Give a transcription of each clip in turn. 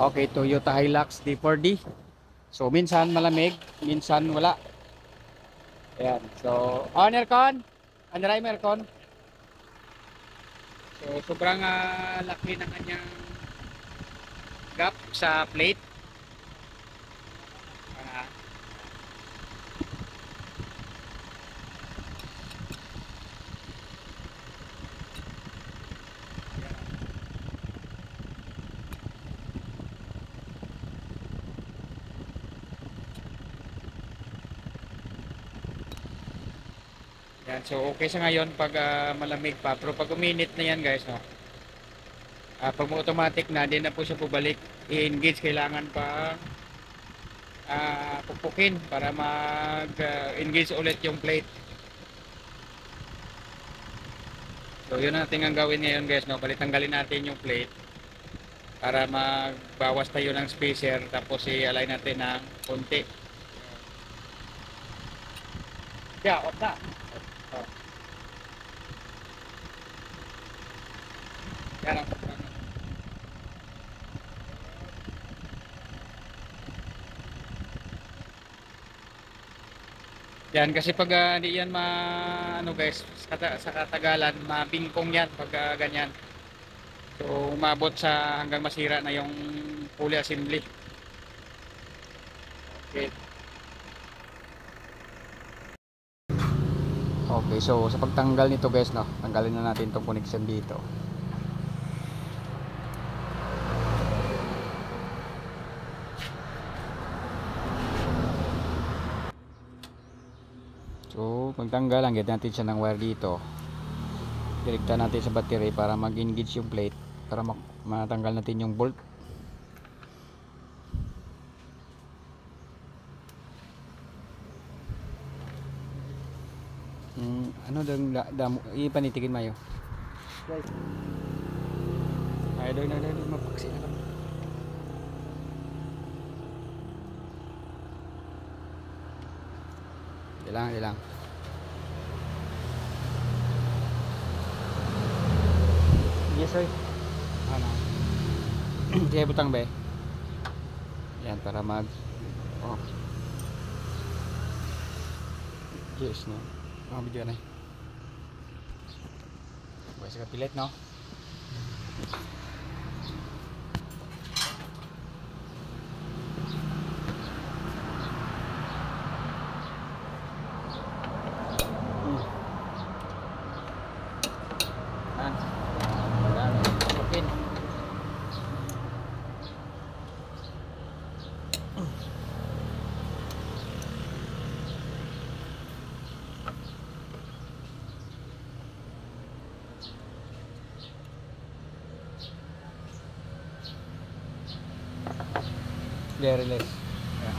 Okay, Toyota Hilux D4D. So minsan malamig, minsan wala. Ayan. So, on aircon. Ano rin aircon? So sobrang laki ng kanyang gap sa plate. Ah, yan. So okay sa ngayon pag malamig pa. Pero pag uminit na yan guys, no? Pag automatic na, din na po siya pabalik. I-engage, kailangan pa pupukin para mag-engage ulit yung plate. So yun natin ang gawin ngayon guys, no? Tanggalin natin yung plate para magbawas tayo ng spacer, tapos i-align natin ng konti. Yeah, off na. Oh, yan ang yan kasi pag hindi yan ano guys, sa katagalan mabingkong yan pag ganyan. So umabot sa hanggang masira na yung pulley assembly. Okay. Okay, so sa pagtanggal nito guys, no, tanggalin na natin itong connection dito. So pagtanggal, hanggang natin siya ng wire dito. Direkta natin sa battery para mag-engage yung plate, para matanggal natin yung bolt. Ano dang ipanitikin mayo guys, ay doon mapaksi na lang. Di lang yes sir, ano kaya butang be yan para mag oh yes no mga video na buhay sa kapilit no. Very less. Yeah.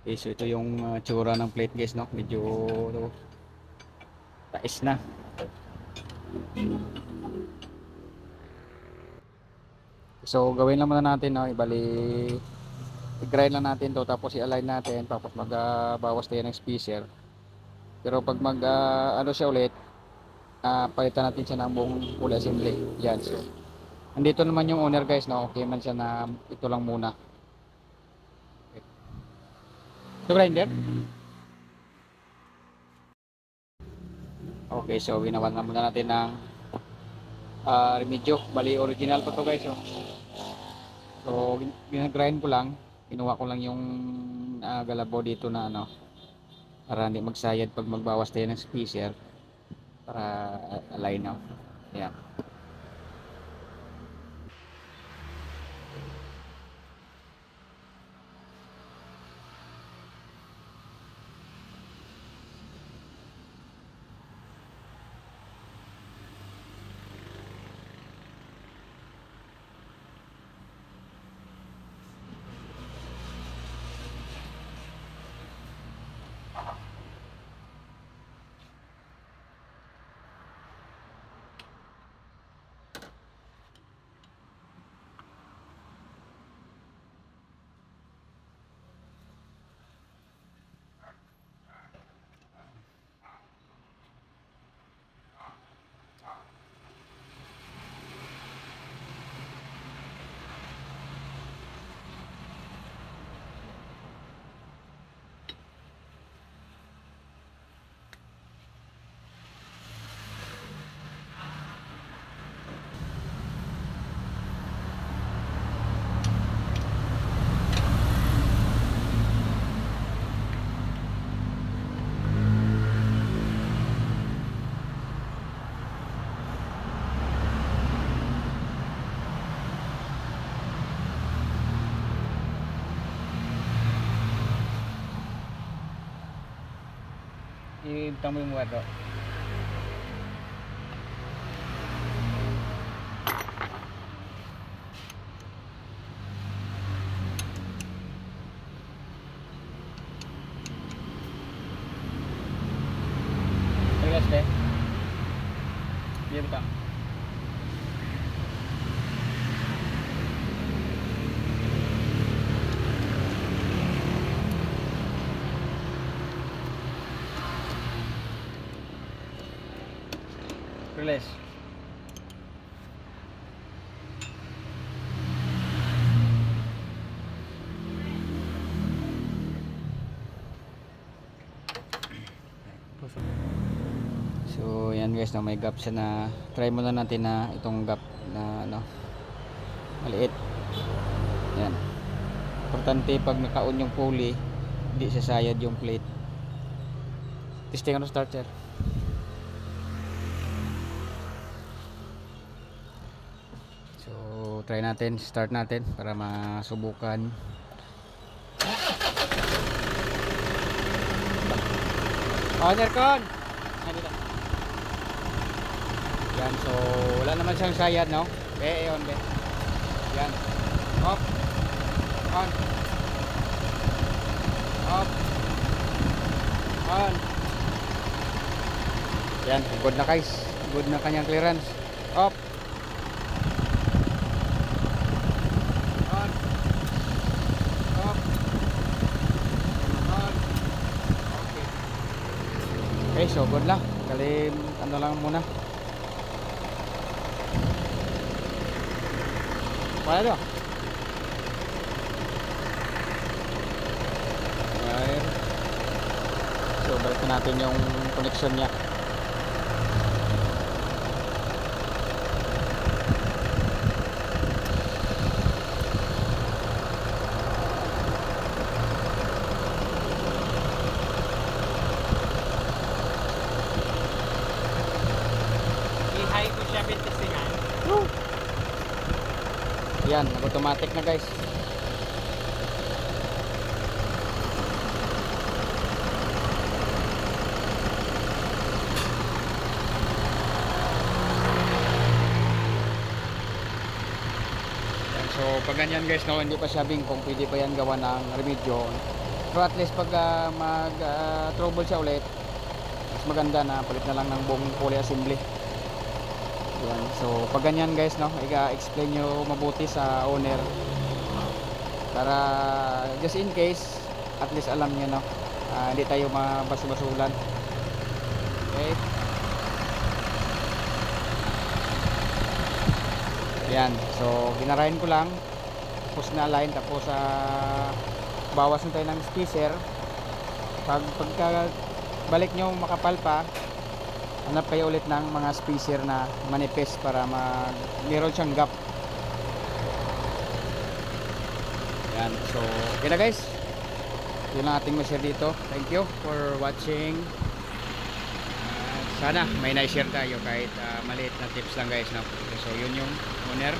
Okay, so ito yung tsura ng plate guys, no? Medyo tais na. So gawin lang muna natin, no? I-grind lang natin to, tapos i-align natin, tapos magbawas tayo ng spacer. Pero pag ano siya ulit, palitan natin siya ng buong full assembly. Yan. So andito naman yung owner guys, no? Okay man siya na ito lang muna. So grinder. Okay, so ginawan na muna natin ng remedyo. Bali original pa to guys, oh. So ginagrind ko lang, kinuha ko lang yung galabaw dito na ano, para hindi magsayad pag magbawas tayo ng spacer, para align na. Ayan. Ibutang mo yung wire. Terus deh. Dia butang. Release. So yan guys, na may gap siya, na try muna natin na itong gap na ano, maliit. Yan. Importante pag naka-on yung pulley, hindi sasayad yung plate. Testing ano starter. So try natin, start natin para masubukan. On aircon. Yan, so wala naman siyang sayad, no? On be. Yan. Off. On. Off. On. Yan, good na guys. Good na kanyang clearance. Off. On. Off. On. Okay. Okay, so good lang. Kali ano lang muna. Wala doon. Ayan. So balik natin yung connection niya. I-high ko siya 29. Woo! Yan, automatic na guys. So pag ganyan guys, no, hindi pa sabing kung pwede pa yan gawa ng remedyo. Pero at least pag mag trouble siya ulit, mas maganda na palit na lang ng buong pulley assembly. Yan. So pag ganyan guys, no, i-explain nyo mabuti sa owner para just in case at least alam nyo, no, hindi tayo mabasubasulan. Okay. Yan, so ginarahin ko lang, tapos na-align, tapos bawas na tayo ng spacer. Pagka balik nyo makapal pa, hanap kayo ulit ng mga spacer na manipis para meron siyang gap. Yan, so okay na guys, yun lang ating ma-share dito. Thank you for watching. Sana may na-share tayo kahit maliit na tips lang guys, no? So yun yung owner